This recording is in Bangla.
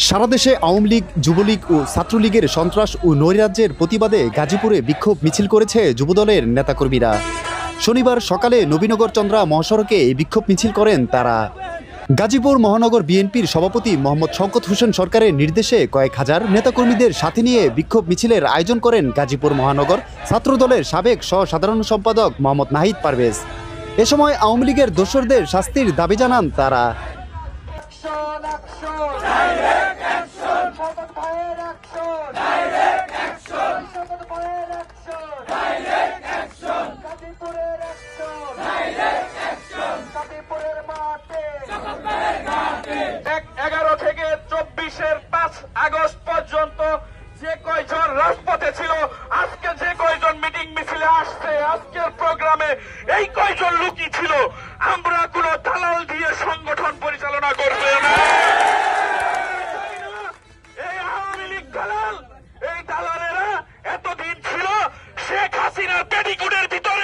সারা দেশে আওয়ামী লীগ, যুবলীগ ও ছাত্রলীগের সন্ত্রাস ও নৈরাজ্যের প্রতিবাদে গাজীপুরে বিক্ষোভ মিছিল করেছে যুবদলের নেতাকর্মীরা। শনিবার সকালে নবীনগর চন্দ্রা মহাসড়কে এই বিক্ষোভ মিছিল করেন তারা। গাজীপুর মহানগর বিএনপির সভাপতি মোহাম্মদ শওকত হোসেন সরকারের নির্দেশে কয়েক হাজার নেতাকর্মীদের সাথে নিয়ে বিক্ষোভ মিছিলের আয়োজন করেন গাজীপুর মহানগর ছাত্রদলের সাবেক সহ-সাধারণ সম্পাদক মোহাম্মদ নাহিদ পারভেজ। এ সময় আওয়ামী লীগের দোসরদের শাস্তির দাবি জানান তারা। থেকে 24-এর 5 আগস্ট পর্যন্ত যে কয়জন রাজপথে ছিল, আজকে যে কয়জন মিটিং মিছিলে আসছে, আজকের প্রোগ্রামে এই কয়জন লোকই ছিল। আমরা কোনো দালাল দিয়ে সংগঠন পরিচালনা করবে না। এই আওয়ামী লীগ দালাল, এই দালালেরা এতদিন ছিল শেখ হাসিনার পেটিকুটের ভিতর।